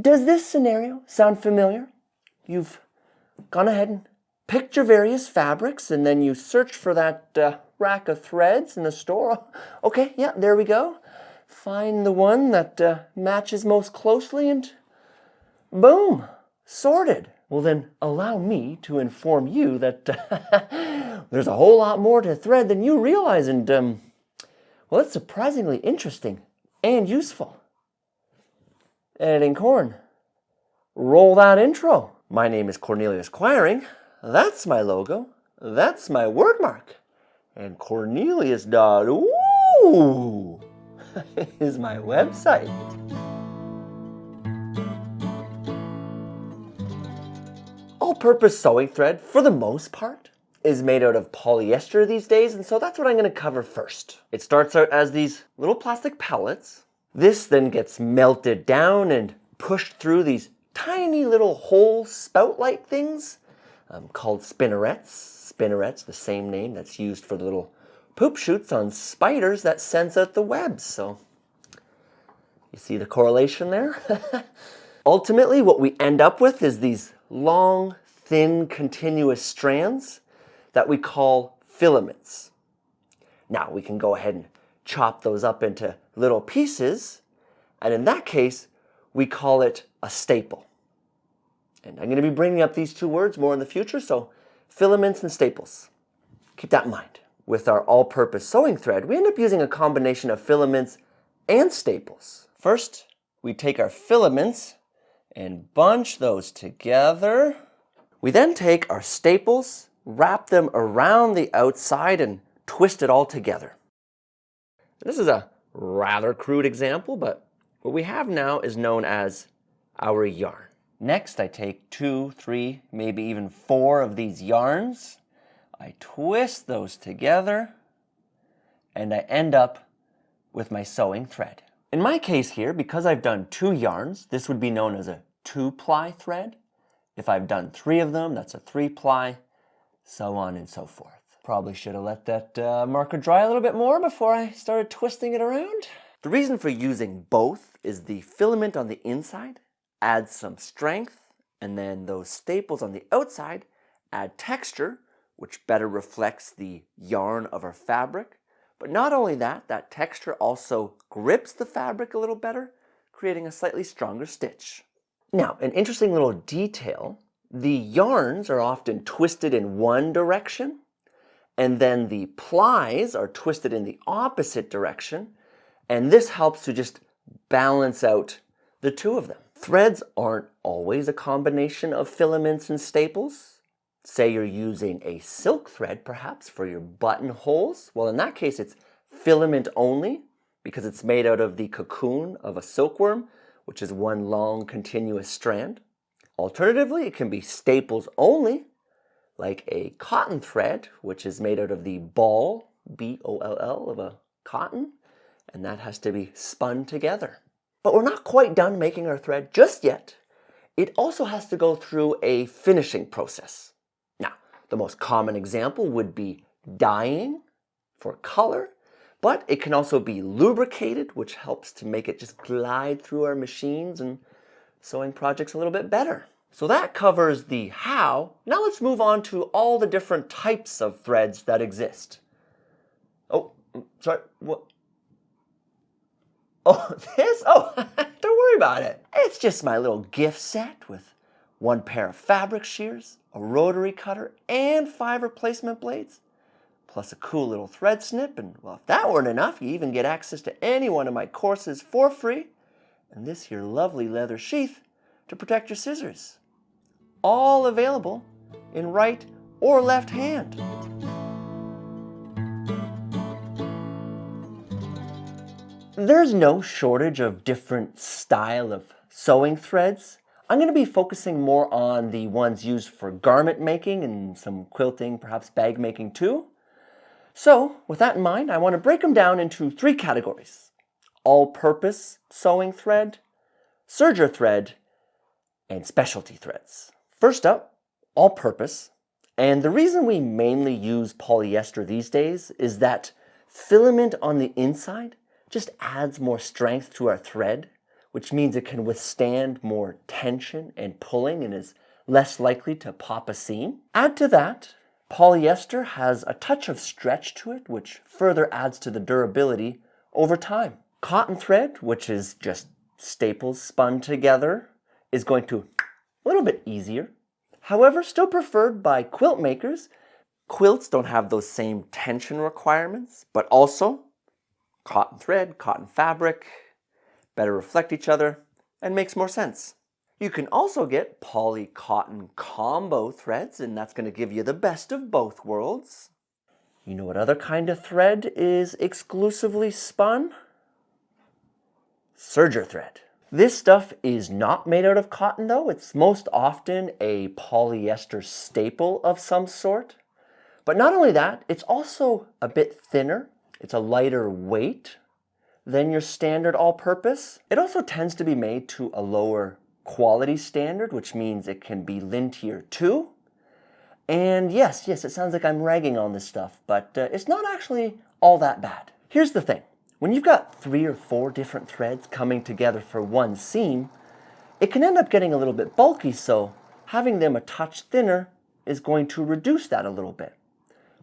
Does this scenario sound familiar? You've gone ahead and picked your various fabrics, and then you search for that rack of threads in the store. Okay, yeah, there we go. Find the one that matches most closely, and boom, sorted. Well, then allow me to inform you that there's a whole lot more to thread than you realize, and well, it's surprisingly interesting and useful. Editing Corn, roll that intro. My name is Cornelius Quiring. That's my logo. That's my word mark. And Cornelius.ooh is my website. All-purpose sewing thread, for the most part, is made out of polyester these days, and so that's what I'm going to cover first. It starts out as these little plastic pellets. This then gets melted down and pushed through these tiny little hole spout-like things called spinnerets. Spinnerets, the same name that's used for the little poop shoots on spiders that sends out the webs. So you see the correlation there? Ultimately, what we end up with is these long, thin, continuous strands that we call filaments. Now, we can go ahead and chop those up into little pieces, and in that case, we call it a staple. And I'm going to be bringing up these two words more in the future, so filaments and staples. Keep that in mind. With our all-purpose sewing thread, we end up using a combination of filaments and staples. First, we take our filaments and bunch those together. We then take our staples, wrap them around the outside, and twist it all together. This is a rather crude example, but what we have now is known as our yarn. Next, I take 2, 3, maybe even 4 of these yarns. I twist those together, and I end up with my sewing thread. In my case here, because I've done 2 yarns, this would be known as a 2-ply thread. If I've done 3 of them, that's a 3-ply, so on and so forth. Probably should have let that marker dry a little bit more before I started twisting it around. The reason for using both is the filament on the inside adds some strength, and then those staples on the outside add texture, which better reflects the yarn of our fabric. But not only that, that texture also grips the fabric a little better, creating a slightly stronger stitch. Now, an interesting little detail, the yarns are often twisted in one direction, and then the plies are twisted in the opposite direction, and this helps to just balance out the two of them. Threads aren't always a combination of filaments and staples. Say you're using a silk thread, perhaps, for your buttonholes. Well, in that case, it's filament only, because it's made out of the cocoon of a silkworm, which is one long continuous strand. Alternatively, it can be staples only, like a cotton thread, which is made out of the ball, B-O-L-L, of a cotton, and that has to be spun together. But we're not quite done making our thread just yet. It also has to go through a finishing process. Now, the most common example would be dyeing for color, but it can also be lubricated, which helps to make it just glide through our machines and sewing projects a little bit better. So that covers the how. Now let's move on to all the different types of threads that exist. Oh, sorry, what? Oh, this? Oh, don't worry about it. It's just my little gift set with 1 pair of fabric shears, a rotary cutter, and 5 replacement blades, plus a cool little thread snip. And well, if that weren't enough, you even get access to any one of my courses for free, and this here lovely leather sheath to protect your scissors. All available in right or left hand. There's no shortage of different style of sewing threads. I'm going to be focusing more on the ones used for garment making and some quilting, perhaps bag making too. So, with that in mind, I want to break them down into 3 categories: all-purpose sewing thread, serger thread, and specialty threads. First up, all-purpose. And the reason we mainly use polyester these days is that filament on the inside just adds more strength to our thread, which means it can withstand more tension and pulling and is less likely to pop a seam. Add to that, polyester has a touch of stretch to it, which further adds to the durability over time. Cotton thread, which is just staples spun together, is going to a little bit easier. However, still preferred by quilt makers. Quilts don't have those same tension requirements, but also cotton thread, cotton fabric, better reflect each other, and makes more sense. You can also get poly-cotton combo threads, and that's going to give you the best of both worlds. You know what other kind of thread is exclusively spun? Serger thread. This stuff is not made out of cotton though. It's most often a polyester staple of some sort. But not only that, it's also a bit thinner. It's a lighter weight than your standard all-purpose. It also tends to be made to a lower quality standard, which means it can be lintier too. And yes, it sounds like I'm ragging on this stuff, but it's not actually all that bad. Here's the thing. When you've got 3 or 4 different threads coming together for one seam, it can end up getting a little bit bulky, so having them a touch thinner is going to reduce that a little bit.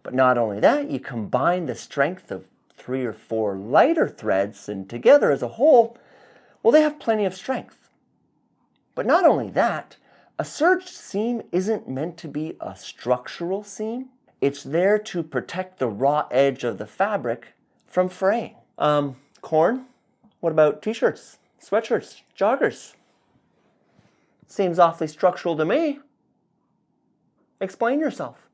But not only that, you combine the strength of 3 or 4 lighter threads, and together as a whole, well, they have plenty of strength. But not only that, a serged seam isn't meant to be a structural seam. It's there to protect the raw edge of the fabric from fraying. Corn? What about t-shirts, sweatshirts, joggers? Seems awfully structural to me. Explain yourself.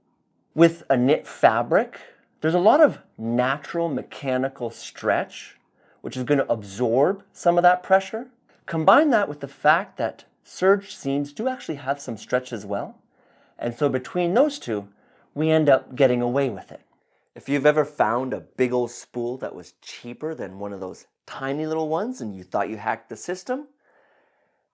With a knit fabric, there's a lot of natural mechanical stretch, which is going to absorb some of that pressure. Combine that with the fact that serged seams do actually have some stretch as well. And so between those two, we end up getting away with it. If you've ever found a big old spool that was cheaper than one of those tiny little ones and you thought you hacked the system,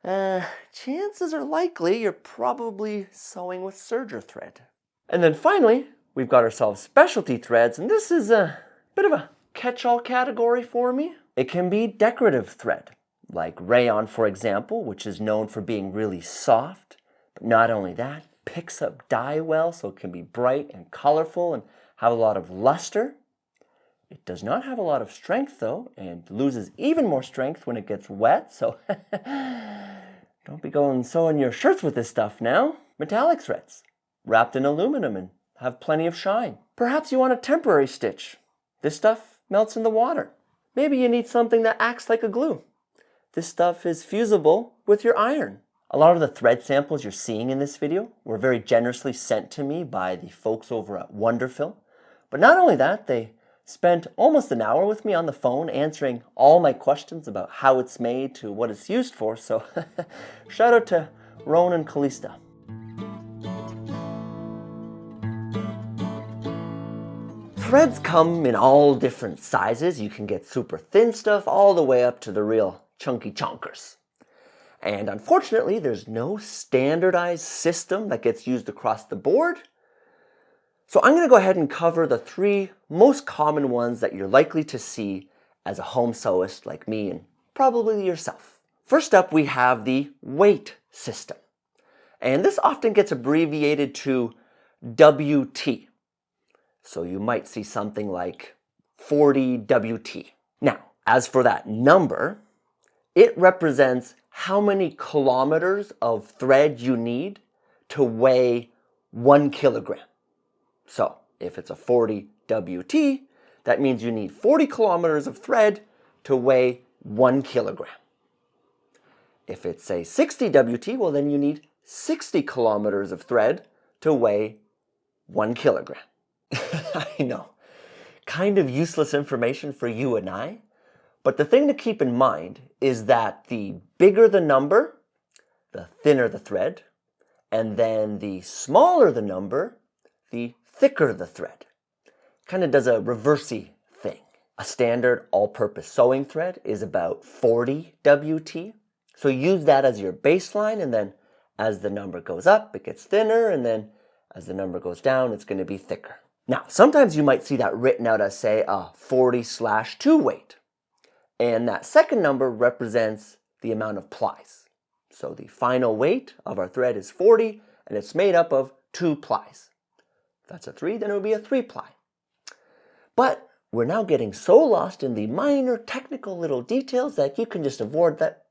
chances are likely you're probably sewing with serger thread. And then finally, we've got ourselves specialty threads, and this is a bit of a catch-all category for me. It can be decorative thread, like rayon, for example, which is known for being really soft, but not only that, picks up dye well, so it can be bright and colorful and have a lot of luster. It does not have a lot of strength though, and loses even more strength when it gets wet, so don't be going sewing your shirts with this stuff now. Metallic threads, wrapped in aluminum and have plenty of shine. Perhaps you want a temporary stitch. This stuff melts in the water. Maybe you need something that acts like a glue. This stuff is fusible with your iron. A lot of the thread samples you're seeing in this video were very generously sent to me by the folks over at Wonderfill. But not only that, they spent almost an hour with me on the phone answering all my questions about how it's made to what it's used for, so shout out to Roan and Callista. Threads come in all different sizes. You can get super thin stuff all the way up to the real chunky chonkers. And unfortunately, there's no standardized system that gets used across the board. So I'm going to go ahead and cover the 3 most common ones that you're likely to see as a home sewist like me and probably yourself. First up, we have the weight system. And this often gets abbreviated to WT. So you might see something like 40 WT. Now, as for that number, it represents how many kilometers of thread you need to weigh 1 kilogram. So if it's a 40 WT, that means you need 40 kilometers of thread to weigh 1 kilogram. If it's a 60 WT, well then you need 60 kilometers of thread to weigh 1 kilogram. I know, kind of useless information for you and I, but the thing to keep in mind is that the bigger the number, the thinner the thread, and then the smaller the number, the thicker the thread. Kind of does a reversey thing. A standard all-purpose sewing thread is about 40 WT, so use that as your baseline, and then as the number goes up, it gets thinner, and then as the number goes down, it's going to be thicker. Now, sometimes you might see that written out as, say, a 40/2 weight. And that second number represents the amount of plies. So the final weight of our thread is 40, and it's made up of 2 plies. If that's a 3, then it would be a 3-ply. But we're now getting so lost in the minor technical little details that you can just avoid that.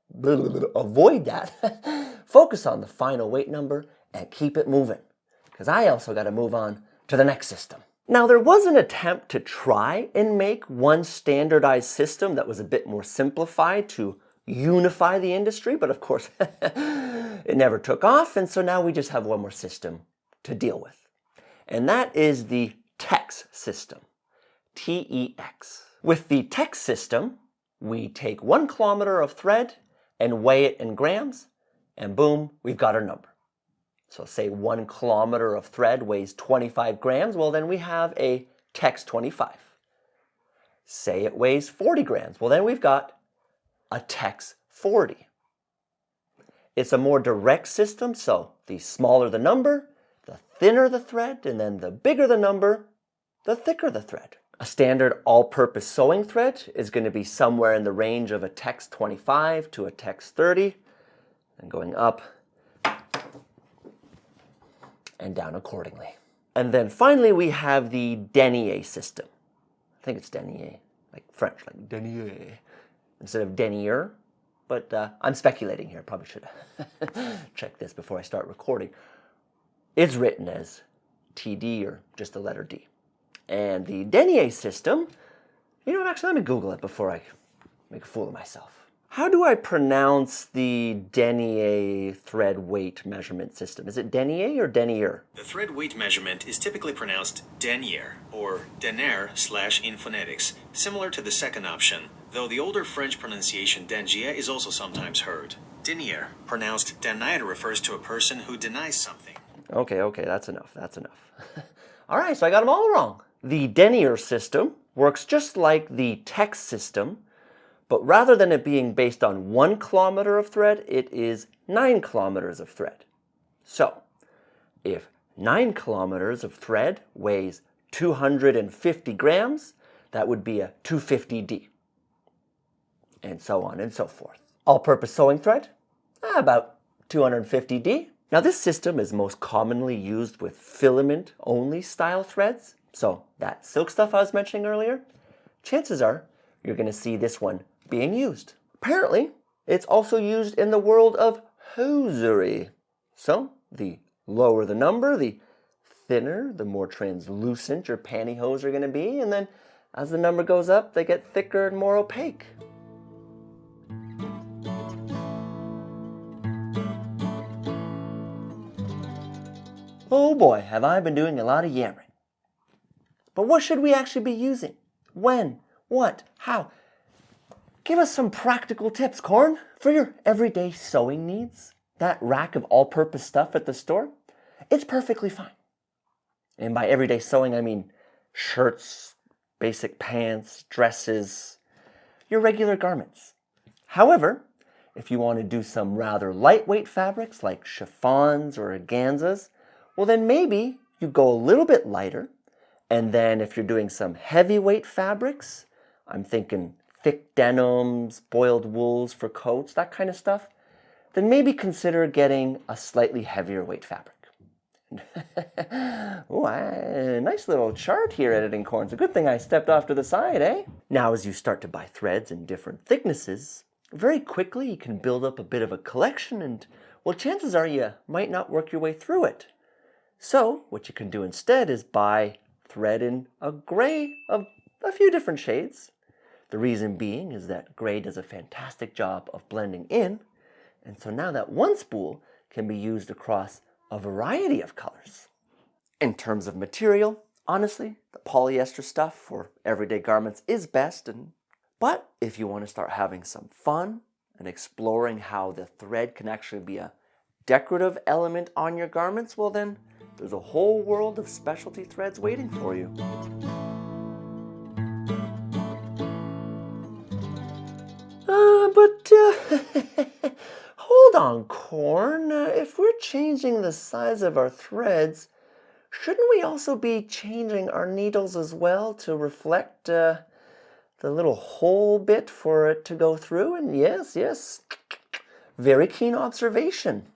Focus on the final weight number and keep it moving, because I also got to move on to the next system. Now, there was an attempt to try and make one standardized system that was a bit more simplified to unify the industry, but of course it never took off, and so now we just have one more system to deal with. And that is the TEX system. T-E-X. With the TEX system, we take 1 kilometer of thread and weigh it in grams, and boom, we've got our number. So say 1 kilometer of thread weighs 25 grams, well then we have a TEX 25. Say it weighs 40 grams, well then we've got a TEX 40. It's a more direct system, so the smaller the number, the thinner the thread, and then the bigger the number, the thicker the thread. A standard all-purpose sewing thread is going to be somewhere in the range of a TEX 25 to a TEX 30, and going up and down accordingly. And then finally we have the denier system. I think it's denier, like French, like denier, instead of denier. But I'm speculating here, probably should check this before I start recording. It's written as TD or just the letter D. And the denier system, you know what, actually let me Google it before I make a fool of myself. How do I pronounce the denier thread weight measurement system? Is it denier or denier? The thread weight measurement is typically pronounced denier or denier in phonetics, similar to the second option, though the older French pronunciation denier is also sometimes heard. Denier, pronounced denier, refers to a person who denies something. Okay, that's enough, All right, so I got them all wrong. The denier system works just like the TEX system, but rather than it being based on 1 kilometer of thread, it is 9 kilometers of thread. So, if 9 kilometers of thread weighs 250 grams, that would be a 250D. And so on and so forth. All-purpose sewing thread, about 250D. Now this system is most commonly used with filament-only style threads. So that silk stuff I was mentioning earlier, chances are you're going to see this one being used. Apparently, it's also used in the world of hosiery. So the lower the number, the thinner, the more translucent your pantyhose are going to be. And then as the number goes up, they get thicker and more opaque. Oh boy, have I been doing a lot of yammering. But what should we actually be using? When? What? How? Give us some practical tips, Corn, for your everyday sewing needs. That rack of all-purpose stuff at the store, it's perfectly fine. And by everyday sewing, I mean shirts, basic pants, dresses, your regular garments. However, if you want to do some rather lightweight fabrics like chiffons or organzas, well then maybe you go a little bit lighter. And then if you're doing some heavyweight fabrics, I'm thinking thick denims, boiled wools for coats, that kind of stuff, then maybe consider getting a slightly heavier weight fabric. Oh, nice little chart here, Editing Corn. It's a good thing I stepped off to the side, eh? Now, as you start to buy threads in different thicknesses, very quickly you can build up a bit of a collection and, well, chances are you might not work your way through it. So, what you can do instead is buy thread in a gray of a few different shades. The reason being is that gray does a fantastic job of blending in, and so now that one spool can be used across a variety of colors. In terms of material, honestly, the polyester stuff for everyday garments is best, but if you want to start having some fun and exploring how the thread can actually be a decorative element on your garments, well then, there's a whole world of specialty threads waiting for you. Hold on, Corn. If we're changing the size of our threads, shouldn't we also be changing our needles as well to reflect the little hole bit for it to go through? And yes, very keen observation.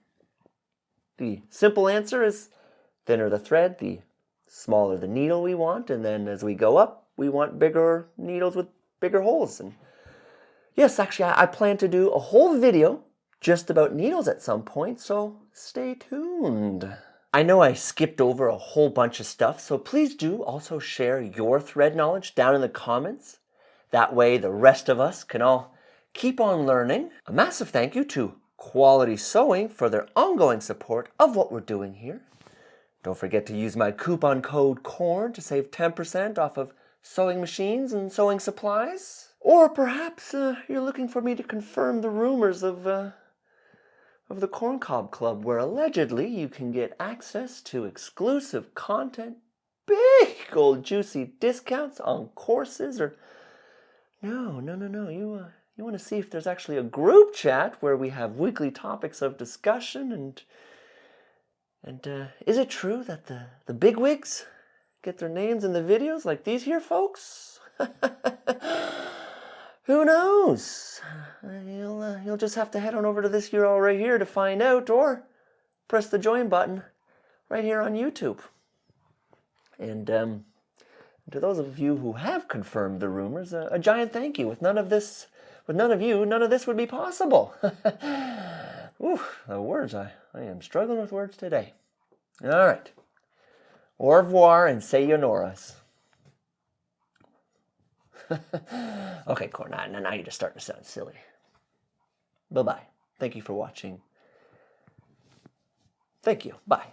The simple answer is thinner the thread, the smaller the needle we want, and then as we go up, we want bigger needles with bigger holes. And yes, actually, I plan to do a whole video just about needles at some point, so stay tuned. I know I skipped over a whole bunch of stuff, so please do also share your thread knowledge down in the comments. That way the rest of us can all keep on learning. A massive thank you to Quality Sewing for their ongoing support of what we're doing here. Don't forget to use my coupon code CORN to save 10% off of sewing machines and sewing supplies. Or perhaps you're looking for me to confirm the rumors of the Corncob Club, where allegedly you can get access to exclusive content, big old juicy discounts on courses, or no. You want to see if there's actually a group chat where we have weekly topics of discussion, and is it true that the bigwigs get their names in the videos like these here folks? Who knows? You'll just have to head on over to this URL right here to find out, or press the join button right here on YouTube. And to those of you who have confirmed the rumors, a giant thank you. With none of you, none of this would be possible. Ooh, the words, I am struggling with words today. All right. Au revoir and sayonara. Okay, Corn, now you're just starting to sound silly. Bye-bye. Thank you for watching. Thank you. Bye.